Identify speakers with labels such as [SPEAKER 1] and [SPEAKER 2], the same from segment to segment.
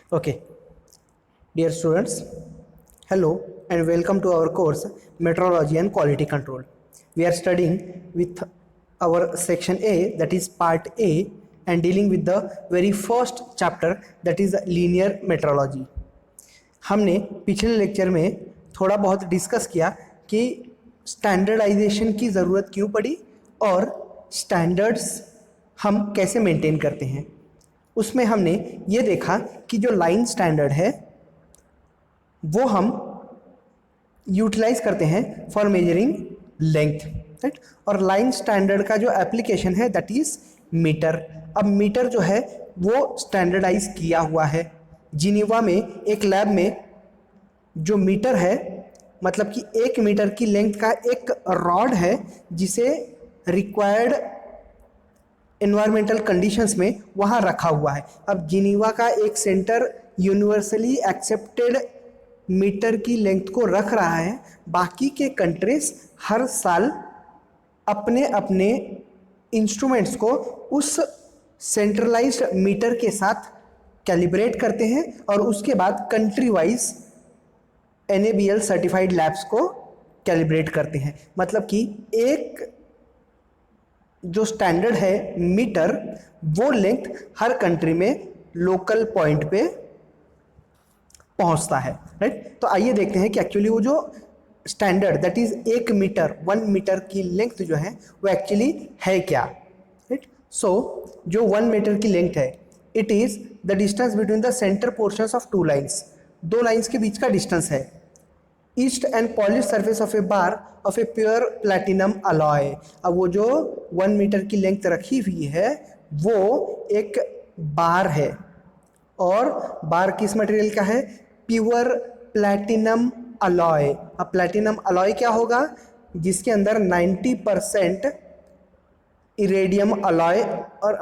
[SPEAKER 1] Okay, dear students, hello and welcome to our course Metrology and Quality Control. We are studying with our section A, that is part A, and dealing with the very first chapter, that is linear metrology. हमने पिछले lecture में थोड़ा बहुत discuss किया कि standardisation की ज़रूरत क्यों पड़ी और स्टैंडर्ड्स हम कैसे मेंटेन करते हैं। उसमें हमने ये देखा कि जो लाइन स्टैंडर्ड है वो हम यूटिलाइज करते हैं फॉर मेजरिंग लेंथ, राइट। और लाइन स्टैंडर्ड का जो एप्लीकेशन है दैट इज मीटर। अब मीटर जो है वो स्टैंडर्डाइज किया हुआ है। जिनीवा में एक लैब में जो मीटर है, मतलब कि 1 मीटर की लेंथ का एक रॉड है जिसे रिक्वायर्ड एनवायरमेंटल कंडीशंस में वहाँ रखा हुआ है। अब जिनीवा का एक सेंटर यूनिवर्सली एक्सेप्टेड मीटर की लेंथ को रख रहा है, बाकी के कंट्रीज हर साल अपने अपने इंस्ट्रूमेंट्स को उस सेंट्रलाइज्ड मीटर के साथ कैलिब्रेट करते हैं और उसके बाद country wise NABL certified labs को कैलिब्रेट करते हैं। मतलब कि एक जो स्टैंडर्ड है मीटर, वो लेंथ हर कंट्री में लोकल पॉइंट पे पहुंचता है, राइट। तो आइए देखते हैं कि एक्चुअली वो जो standard that is 1 metre 1 metre की लेंथ जो है वो एक्चुअली है क्या, राइट। सो जो 1 मीटर की लेंथ है, it is the distance between the centre portions of 2 lines. 2 lines के बीच का डिस्टेंस है। East and polish surface of A bar of a pure platinum alloy. अब वो जो 1 मीटर की लेंथ रखी हुई है वो एक बार है, और बार किस मटेरियल का है? Pure platinum alloy. अब प्लैटिनम अलॉय क्या होगा? जिसके अंदर 90% इरेडियम अलॉय और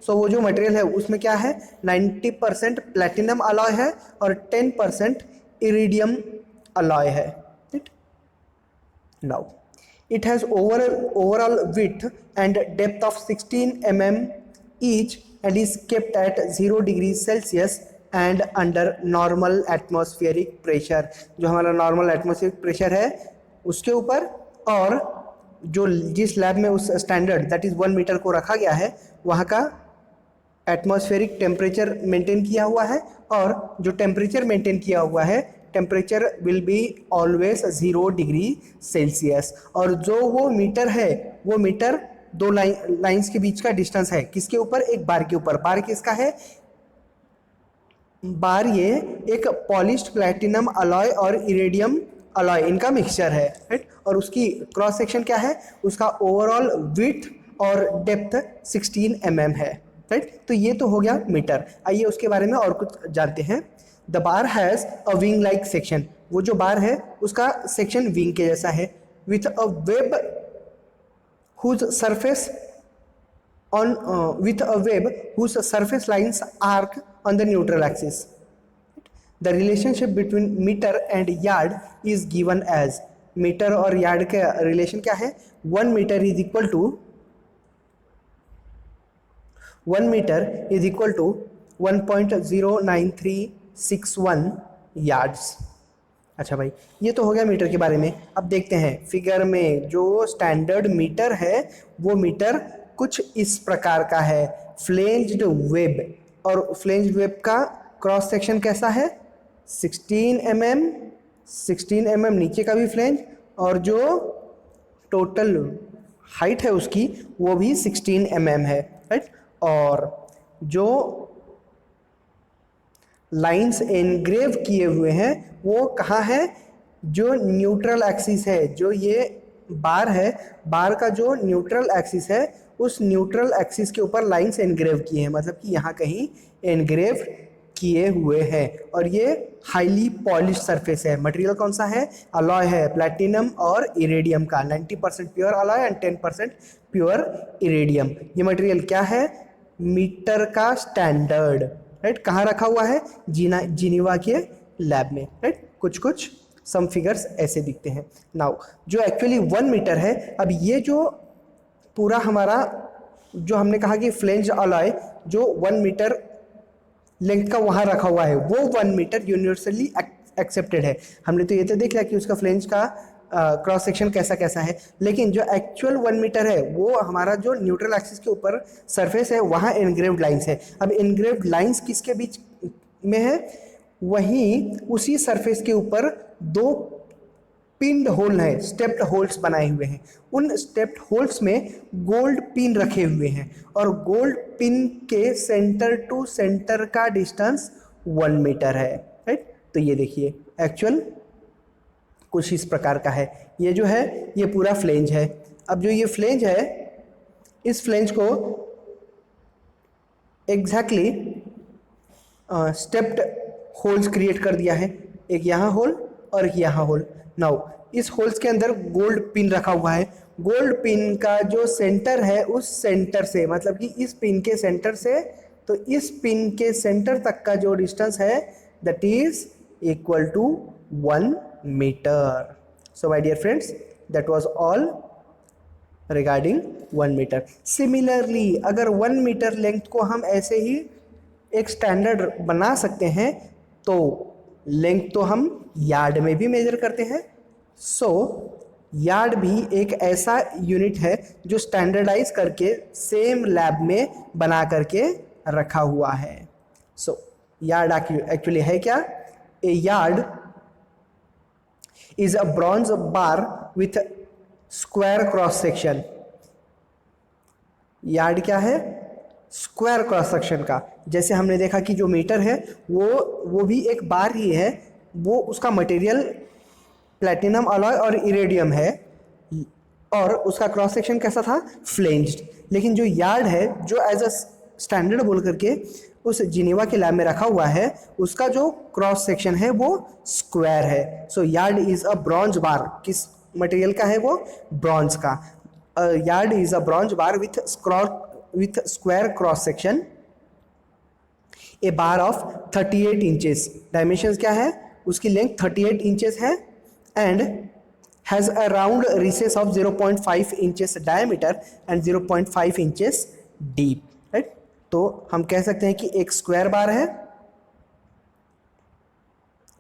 [SPEAKER 1] वो जो मटेरियल है उसमें क्या है? 90% प्लैटिनम अलॉय है और 10% इरिडियम अलॉय है, right? Now it has overall width and depth of 16 mm each and is kept at 0 degrees Celsius and under normal atmospheric pressure। जो हमारा नॉर्मल एटमॉस्फेरिक प्रेशर है उसके ऊपर, और जो जिस लैब में उस स्टैंडर्ड दैट इज 1 मीटर को रखा गया है वहाँ का एटमॉस्फेरिक टेम्परेचर मेंटेन किया हुआ है। और जो टेम्परेचर मेंटेन किया हुआ है, temperature will be always 0 degree Celsius. और जो वो मीटर है, वो मीटर 2 लाइन्स के बीच का डिस्टेंस है। किसके ऊपर? एक बार के ऊपर। बार किसका है? बार ये एक पॉलिश्ड प्लैटिनम अलॉय और इरेडियम अलॉय, इनका मिक्सचर है, राइट। और उसकी क्रॉस सेक्शन क्या है? उसका ओवरऑल विड्थ और डेप्थ 16 mm है, राइट। तो ये तो हो गया मीटर। आइए उसके बारे में और कुछ जानते हैं। The bar has a wing like section. वो जो बार है उसका सेक्शन विंग के जैसा है। With a web whose surface lines arc on the neutral axis. The relationship between metre and yard is given as. Metre और यार्ड का relation क्या है? 1 metre is equal to 1.09361 yards. अच्छा भाई, ये तो हो गया मीटर के बारे में। अब देखते हैं फिगर में जो स्टैंडर्ड मीटर है वो मीटर कुछ इस प्रकार का है, फ्लेंज्ड वेब। और फ्लेंज्ड वेब का क्रॉस सेक्शन कैसा है? 16 mm नीचे का भी फ्लेंज, और जो टोटल हाइट है उसकी वो भी 16 mm है, राइट। और जो लाइंस एनग्रेव किए हुए हैं वो कहाँ है? जो न्यूट्रल एक्सिस है, जो ये बार है, बार का जो न्यूट्रल एक्सिस है उस न्यूट्रल एक्सिस के ऊपर लाइंस एनग्रेव किए हैं, मतलब कि यहाँ कहीं एनग्रेव किए हुए हैं। और ये हाईली पॉलिश सरफेस है। मटेरियल कौन सा है? अलॉय है, प्लैटिनम और इरेडियम का। 90% प्योर अलॉय एंड 10% प्योर इरेडियम। ये मटेरियल क्या है? मीटर का स्टैंडर्ड, राइट। कहाँ रखा हुआ है? जिनीवा के लैब में, राइट। कुछ सम फिगर्स ऐसे दिखते हैं। नाउ जो एक्चुअली 1 मीटर है, अब ये जो पूरा हमारा जो हमने कहा कि फ्लेंज अलॉय जो 1 मीटर लेंथ का वहाँ रखा हुआ है वो 1 मीटर यूनिवर्सली एक्सेप्टेड है। हमने तो ये तो देख लिया कि उसका फ्लेंज का क्रॉस सेक्शन कैसा कैसा है, लेकिन जो एक्चुअल 1 मीटर है वो हमारा जो न्यूट्रल एक्सिस के ऊपर सरफेस है वहाँ इनग्रेव्ड लाइंस है। अब इनग्रेव्ड लाइंस किसके बीच में है, वहीं उसी सरफेस के ऊपर दो पिन्ड होल है, स्टेप्ड होल्स बनाए हुए हैं। उन स्टेप्ड होल्स में गोल्ड पिन रखे हुए हैं और गोल्ड पिन के सेंटर टू सेंटर का डिस्टेंस 1 मीटर है, राइट। तो ये देखिए एक्चुअल कुछ इस प्रकार का है। ये जो है ये पूरा फ्लेंज है। अब जो ये फ्लेंज है, इस फ्लेंज को एग्जैक्टली स्टेप्ड होल्स क्रिएट कर दिया है, एक यहाँ होल और एक यहाँ होल। नाउ इस होल्स के अंदर गोल्ड पिन रखा हुआ है। गोल्ड पिन का जो सेंटर है उस सेंटर से, मतलब कि इस पिन के सेंटर से तो इस पिन के सेंटर तक का जो डिस्टेंस है that is equal to 1 metre. So my dear friends, that was all regarding 1 metre. Similarly अगर 1 मीटर लेंथ को हम ऐसे ही एक स्टैंडर्ड बना सकते हैं तो लेंथ तो हम यार्ड में भी मेजर करते हैं। सो यार्ड भी एक ऐसा यूनिट है जो स्टैंडर्डाइज करके सेम लैब में बना करके रखा हुआ है। सो यार्ड एक्चुअली है क्या? A yard is a bronze bar with square cross section. Yard क्या है? स्क्वायर क्रॉस सेक्शन का। जैसे हमने देखा कि जो मीटर है वो भी एक बार ही है, वो उसका मटेरियल प्लैटिनम अलॉय और इरेडियम है और उसका क्रॉस सेक्शन कैसा था? फ्लेंज्ड। लेकिन जो यार्ड है जो एज अ स्टैंडर्ड बोल करके उस जिनेवा के लैब में रखा हुआ है, उसका जो क्रॉस सेक्शन है वो स्क्वायर है। सो यार्ड इज अ ब्रॉन्ज बार। किस मटेरियल का है वो? ब्रॉन्ज का। Yard is a bronze bar with square cross section, a bar of 38 inches। Dimensions क्या है? उसकी लेंथ 38 इंचेस है and has a round recess of 0.5 inches diameter and 0.5 inches deep, right? तो हम कह सकते हैं कि एक स्क्वायर बार है।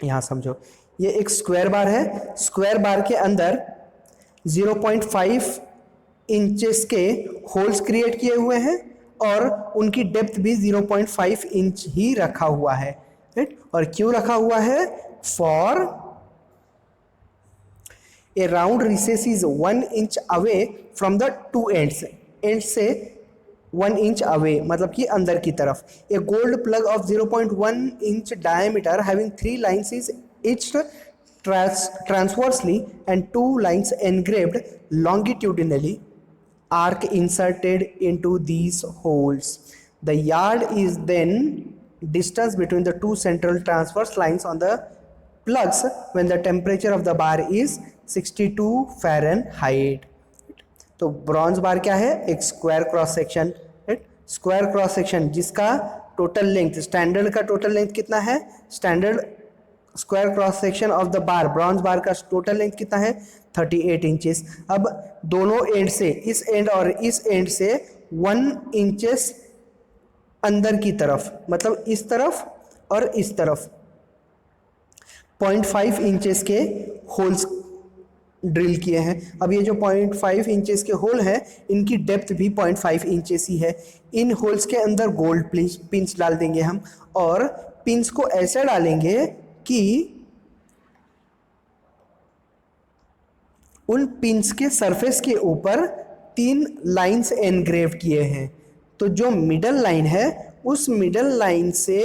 [SPEAKER 1] यहां समझो, ये एक स्क्वायर बार है। स्क्वायर बार के अंदर 0.5 इंचेस के होल्स क्रिएट किए हुए हैं और उनकी डेप्थ भी 0.5 इंच ही रखा हुआ है, राइट। और क्यों रखा हुआ है? For a round recess is 1 inch away from the two ends. End से 1 इंच अवे मतलब कि अंदर की तरफ। A gold plug of 0.1 inch diameter having 3 lines is etched transversely and 2 lines engraved longitudinally arc inserted into these holes. The yard is then distance between the two central transverse lines on the plugs when the temperature of the bar is 62 Fahrenheit. तो bronze bar क्या है? एक square cross section, right. Square cross section जिसका total length, standard का total length कितना है? Standard square cross section of the bar, bronze bar का total length कितना है? 38 इंचेस। अब दोनों एंड से, इस एंड और इस एंड से 1 इंचेस अंदर की तरफ, मतलब इस तरफ और इस तरफ 0.5 इंचेस के होल्स ड्रिल किए हैं। अब ये जो 0.5 इंचेस के होल हैं इनकी डेप्थ भी 0.5 इंचेस ही है। इन होल्स के अंदर गोल्ड पिंस डाल देंगे हम, और पिंस को ऐसे डालेंगे कि उन पिंस के सरफेस के ऊपर 3 लाइंस एनग्रेव किए हैं। तो जो मिडल लाइन है उस मिडल लाइन से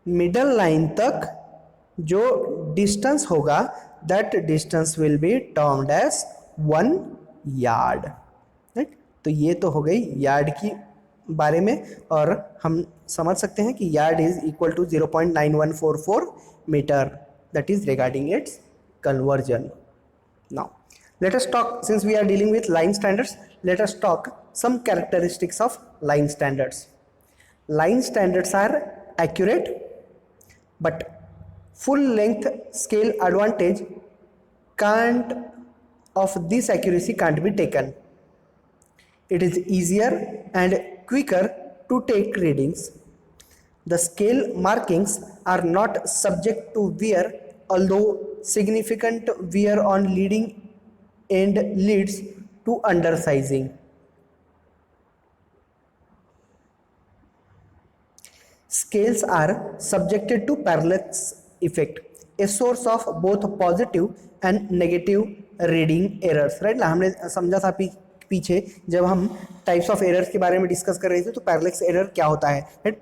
[SPEAKER 1] मिडल लाइन तक जो डिस्टेंस होगा that distance will be termed as 1 yard, right. तो ये तो हो गई यार्ड की बारे में, और हम समझ सकते हैं कि yard is equal to 0.9144 metre, that is regarding its conversion. Now let us talk, since we are dealing with line standards, let us talk some characteristics of line standards. Line standards are accurate, but full length scale advantage can't of this accuracy can't be taken. It is easier and quicker to take readings. The scale markings are not subject to wear, although significant wear on leading end leads to undersizing. Scales are subjected to parallax effect, a source of both positive and negative reading errors. Right ना, हमने समझा था पीछे जब हम types of errors के बारे में डिस्कस कर रहे थे, तो पैरेलैक्स एरर क्या होता है, राइट।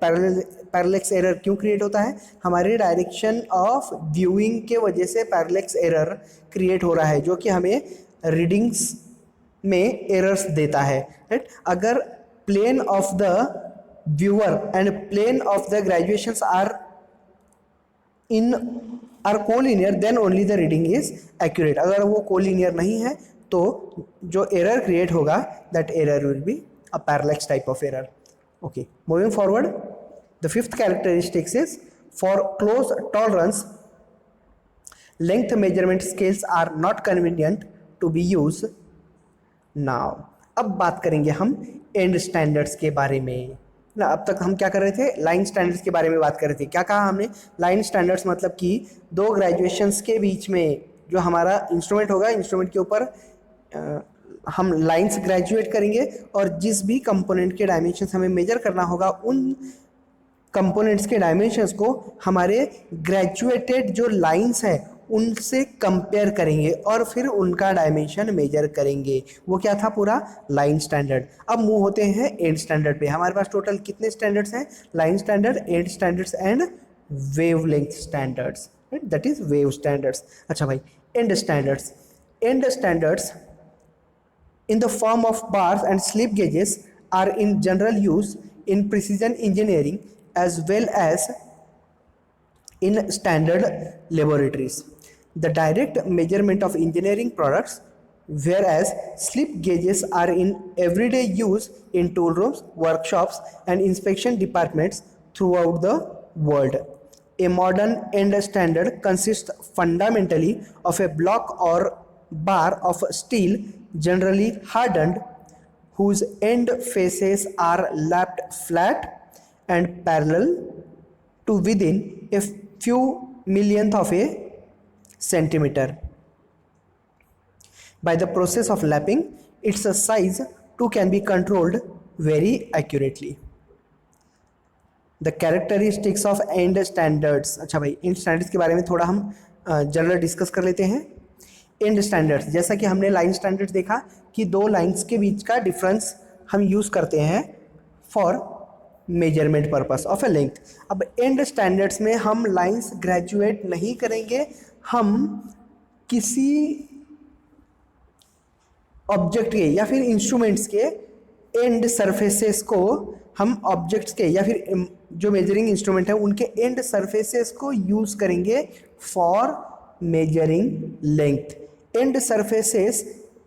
[SPEAKER 1] पैरेलैक्स एरर क्यों क्रिएट होता है, हमारे डायरेक्शन ऑफ व्यूइंग के वजह से पैरेलैक्स एरर क्रिएट हो रहा है, जो कि हमें रीडिंग्स में एरर्स देता है, राइट। अगर plane of the viewer and plane of the graduations are collinear, then only the reading is accurate. अगर वो collinear नहीं है तो जो error create होगा, that error will be a parallax type of error. Okay, moving forward, the fifth characteristic is for close tolerance length measurement scales are not convenient to be used. Now अब बात करेंगे हम end standards के बारे में ना। अब तक हम क्या कर रहे थे, लाइन स्टैंडर्ड्स के बारे में बात कर रहे थे। क्या कहा हमने, लाइन स्टैंडर्ड्स मतलब कि दो ग्रेजुएशंस के बीच में जो हमारा इंस्ट्रूमेंट होगा, इंस्ट्रूमेंट के ऊपर हम लाइंस ग्रेजुएट करेंगे और जिस भी कंपोनेंट के डायमेंशंस हमें मेजर करना होगा, उन कंपोनेंट्स के डायमेंशंस को हमारे ग्रेजुएटेड जो लाइंस हैं उनसे कंपेयर करेंगे और फिर उनका डायमेंशन मेजर करेंगे। वो क्या था, पूरा लाइन स्टैंडर्ड। अब मूव होते हैं एंड स्टैंडर्ड पे। हमारे पास टोटल कितने स्टैंडर्ड्स हैं, line standard, and standards and wavelength standards, that is wave standards. अच्छा भाई, and standards. And standards in the form of bars and slip gauges are in general use in precision engineering as well as in standard laboratories. The direct measurement of engineering products, whereas slip gauges are in everyday use in tool rooms, workshops and inspection departments throughout the world. A modern end standard consists fundamentally of a block or bar of steel, generally hardened, whose end faces are lapped flat and parallel to within a few millionth of a centimeter. By the process of lapping, its size too can be controlled very accurately. The characteristics of end standards. अच्छा भाई, end standards के बारे में थोड़ा हम general discuss कर लेते हैं। एंड स्टैंडर्ड्स, जैसा कि हमने लाइन स्टैंडर्ड्स देखा कि दो लाइंस के बीच का डिफरेंस हम यूज़ करते हैं for measurement purpose of A length. अब एंड स्टैंडर्ड्स में हम लाइंस ग्रेजुएट नहीं करेंगे, हम किसी ऑब्जेक्ट के या फिर इंस्ट्रूमेंट्स के एंड सरफेसेस को हम ऑब्जेक्ट्स के या फिर जो मेजरिंग इंस्ट्रूमेंट है उनके एंड सरफेसेस को यूज़ करेंगे for measuring length. And surfaces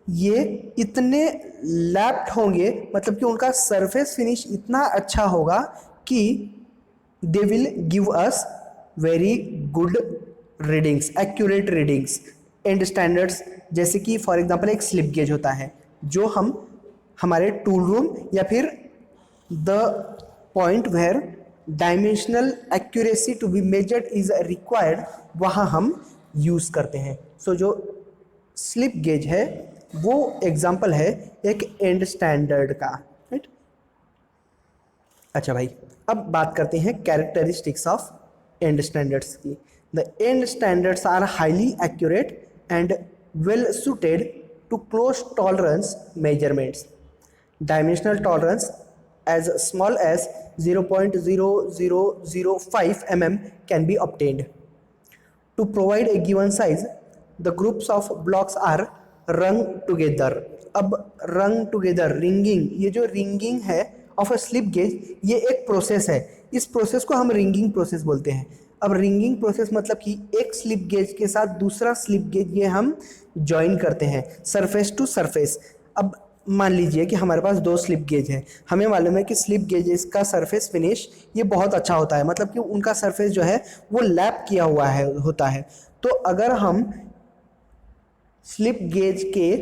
[SPEAKER 1] ये इतने लैप्ड होंगे, मतलब कि उनका सरफेस फिनिश इतना अच्छा होगा कि they will give us very good readings, accurate readings. And standards जैसे कि फॉर एग्जांपल एक स्लिप गेज होता है जो हम हमारे टूल रूम या फिर the point where dimensional accuracy to be measured is required, वहाँ हम यूज़ करते हैं। सो जो स्लिप गेज है वो एग्जाम्पल है एक एंड स्टैंडर्ड का, राइट। अच्छा भाई, अब बात करते हैं कैरेक्टरिस्टिक्स ऑफ एंड स्टैंडर्ड्स की। The end standards are highly accurate and well suited to close tolerance measurements. Dimensional tolerance as small as 0.0005 mm can be obtained. To provide a given size, the groups of blocks are rung together. अब rung together, ringing, ये जो ringing है of a slip gauge, ये एक process है। इस process को हम रिंगिंग प्रोसेस बोलते हैं। अब रिंगिंग प्रोसेस मतलब कि एक स्लिप गेज के साथ दूसरा स्लिप गेज ये हम ज्वाइन करते हैं सरफेस टू सरफेस। अब मान लीजिए कि हमारे पास दो स्लिप गेज है, हमें मालूम है कि स्लिप गेजेस का सरफेस फिनिश ये बहुत अच्छा होता है, मतलब कि उनका सरफेस जो है वो लैप किया हुआ है होता है। तो अगर हम स्लिप गेज के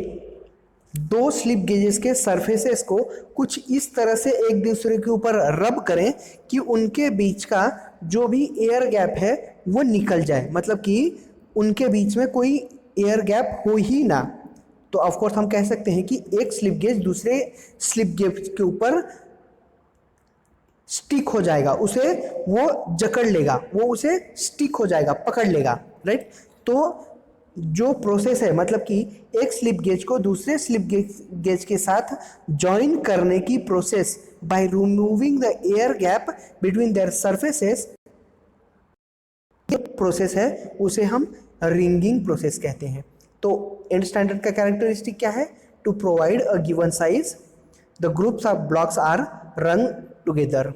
[SPEAKER 1] दो स्लिप गेजेस के सरफेसेस को कुछ इस तरह से एक दूसरे के ऊपर रब करें कि उनके बीच का जो भी एयर गैप है वो निकल जाए, मतलब कि उनके बीच में कोई एयर गैप हो ही ना। तो ऑफ कोर्स हम कह सकते हैं कि एक स्लिप गेज दूसरे स्लिप गेज के ऊपर स्टिक हो जाएगा, उसे वो जकड़ लेगा, वो उसे स्टिक हो जाएगा, पकड़ लेगा, राइट। तो जो प्रोसेस है, मतलब कि एक स्लिप गेज को दूसरे स्लिप गेज के साथ जॉइन करने की process by removing the air gap between their surfaces, ये प्रोसेस है उसे हम रिंगिंग प्रोसेस कहते हैं। तो एंड स्टैंडर्ड का कैरेक्टरिस्टिक क्या है? To provide a given size the groups of blocks are run together,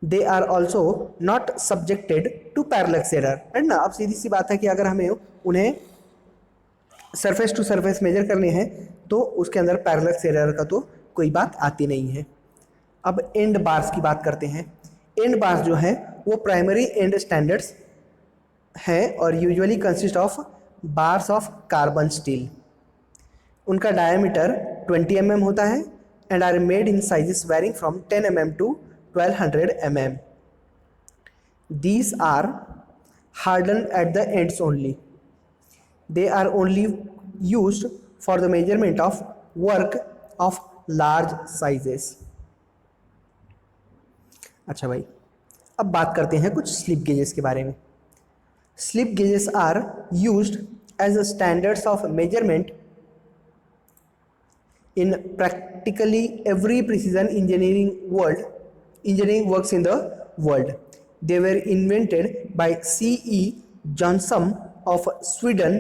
[SPEAKER 1] they are also not subjected to parallax error, है ना। अब सीधी सी बात है कि अगर हमें उन्हें सरफेस टू सरफेस मेजर करने हैं तो उसके अंदर पैरेलक्स एरर का तो कोई बात आती नहीं है। अब एंड बार्स की बात करते हैं। एंड बार्स जो है वो प्राइमरी एंड स्टैंडर्ड्स हैं और usually consist of bars of carbon steel. उनका डायमीटर 20 mm होता है and are made in sizes varying from 10 mm to 1200 mm. These are hardened at the ends only. They are only used for the measurement of work of large sizes. अच्छा भाई, अब बात करते हैं कुछ slip gauges के बारे में। Slip gauges are used as standards of measurement in practically every precision engineering works in the world. They were invented by C.E. Johnson of Sweden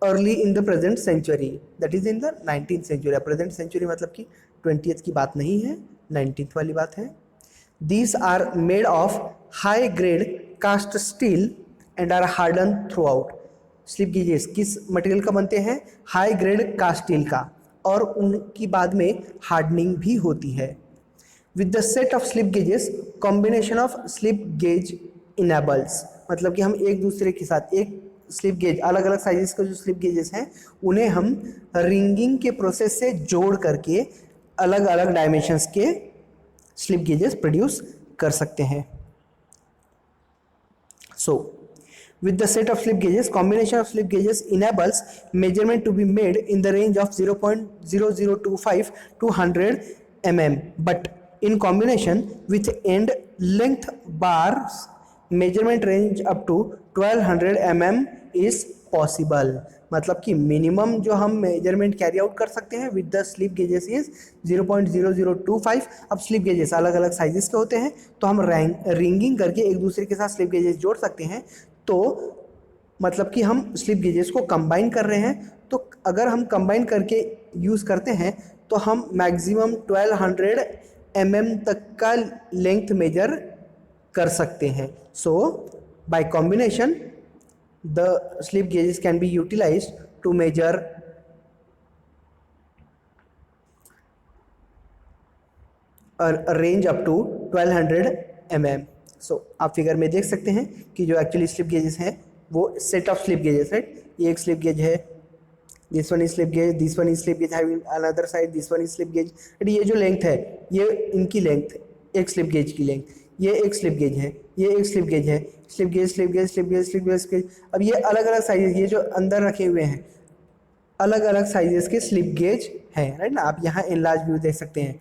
[SPEAKER 1] early in the present century, that is in the 19th century. present century मतलब कि 20th की बात नहीं है, 19th वाली बात है। These are made of high grade cast steel and are hardened throughout. Slip gauges किस मटेरियल का बनते हैं? हाई ग्रेड कास्ट स्टील का, और उनकी बाद में हार्डनिंग भी होती है। With the set of slip gauges combination of slip gauge enables, मतलब कि हम एक दूसरे के साथ एक स्लिप गेज, अलग अलग साइजेस के जो स्लिप गेजेस हैं उन्हें हम रिंगिंग के प्रोसेस से जोड़ करके अलग अलग डायमेंशंस के स्लिप गेजेस प्रोड्यूस कर सकते हैं। सो with the set of slip gauges, combination of slip gauges enables measurement to be made in the range of 0.0025 to 100 mm, but in combination with end length bars measurement range up to 1200 mm is possible. मतलब कि minimum जो हम measurement carry out कर सकते हैं with the slip gauges is 0.0025। अब slip gauges अलग अलग साइजेस के होते हैं, तो हम रिंगिंग करके एक दूसरे के साथ स्लिप गेजेस जोड़ सकते हैं। तो मतलब कि हम स्लिप गेजेस को कंबाइन कर रहे हैं, तो अगर हम कंबाइन करके यूज़ करते हैं तो हम मैक्सिमम 1200 mm तक का लेंथ मेजर कर सकते हैं। So by combination the slip gauges can be utilised to measure range up to 1200 mm. So आप फिगर में देख सकते हैं कि जो एक्चुअली स्लिप गेजेस हैं वो set of slip gauges, right. ये एक स्लिप गेज है, this one is slip gauge, this one is slip gauge having another side, this one is slip gauge. ये जो लेंथ है ये इनकी लेंथ, एक स्लिप गेज की लेंथ, ये एक स्लिप गेज है, ये एक स्लिप गेज है, slip gauge slip gauge slip gauge slip gauge. अब ये अलग अलग साइजेस, ये जो अंदर रखे हुए हैं अलग अलग साइजेस के स्लिप गेज हैं, राइट ना। आप यहाँ एनलार्ज व्यू देख सकते हैं।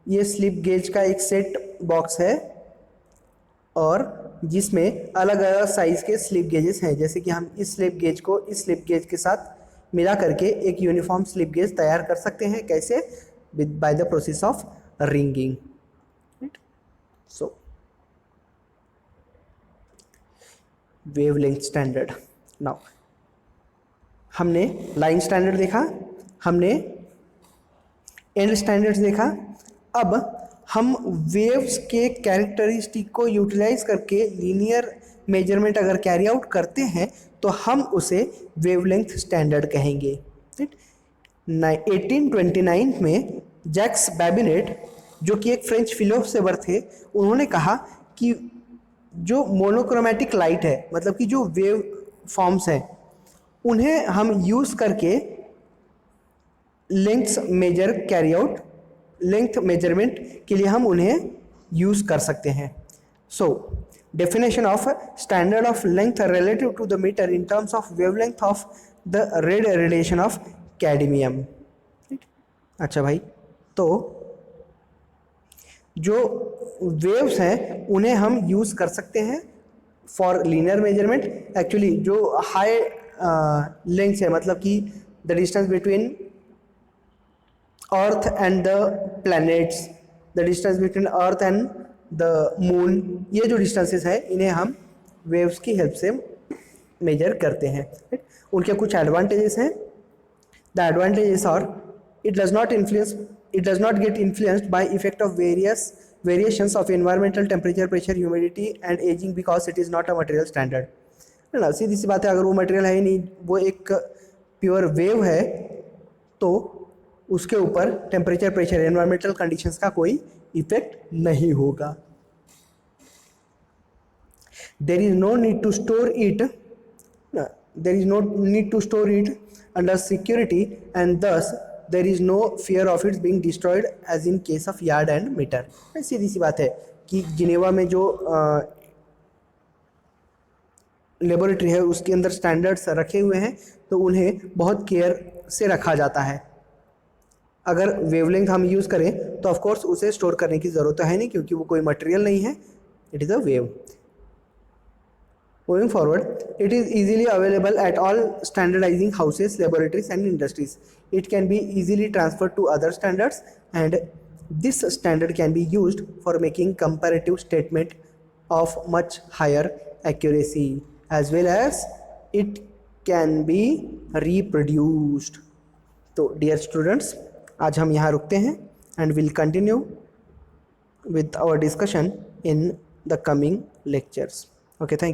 [SPEAKER 1] ये स्लिप गेज का एक सेट बॉक्स है और जिसमें अलग अलग साइज़ के स्लिप गेजेस हैं। जैसे कि हम इस स्लिप गेज को इस स्लिप गेज के साथ मिला करके एक यूनिफॉर्म स्लिप गेज तैयार कर सकते हैं। कैसे? By the process of ringing, right. So wavelength standard. Now हमने लाइन स्टैंडर्ड देखा, हमने एंड स्टैंडर्ड्स देखा। अब हम वेव्स के कैरेक्टरिस्टिक को यूटिलाइज करके लीनियर मेजरमेंट अगर कैरी आउट करते हैं तो हम उसे वेवलेंथ स्टैंडर्ड कहेंगे, राइट। 1829 में जैक्स बैबिनेट, जो कि एक फ्रेंच फिलोसोफर थे, उन्होंने कहा कि जो मोनोक्रोमैटिक लाइट है, मतलब कि जो वेव फॉर्म्स हैं, उन्हें हम यूज़ करके length measure carry out, length measurement के लिए हम उन्हें यूज़ कर सकते हैं. So definition of standard of length relative to the metre in terms of wavelength of the red radiation of cadmium. अच्छा भाई, तो जो वेव्स हैं उन्हें हम यूज़ कर सकते हैं फॉर लीनियर मेजरमेंट. एक्चुअली जो हाई लेंथ है, मतलब कि the distance between earth and the planets, the distance between earth and the moon, ये जो डिस्टेंसेस है इन्हें हम वेव्स की हेल्प से मेजर करते हैं. उनके कुछ एडवांटेजेस हैं. The advantages are it does not get influenced by effect of variations of environmental temperature, pressure, humidity and aging because it is not a material standard. है ना, सीधी सी बात है. अगर वो मटेरियल है ही नहीं, वो एक प्योर वेव है, तो उसके ऊपर टेम्परेचर, प्रेशर, एनवायरमेंटल कंडीशंस का कोई इफेक्ट नहीं होगा. there is no need to store it under security, and thus there is no fear of its being destroyed as in case of yard and meter. सीधी सी बात है कि Geneva में जो laboratory है उसके अंदर स्टैंडर्ड्स रखे हुए हैं, तो उन्हें बहुत केयर से रखा जाता है. अगर वेवलेंथ हम यूज़ करें तो ऑफ कोर्स उसे स्टोर करने की ज़रूरत है नहीं, क्योंकि वो कोई मटेरियल नहीं है, it is a wave. Moving forward, it is easily available at all standardizing houses, laboratories and industries. It can be easily transferred to other standards, and this standard can be used for making comparative statement of much higher accuracy, as well as it can be reproduced. तो dear students, आज हम यहाँ रुकते हैं and will continue with our discussion in the coming lectures. Okay, thank you.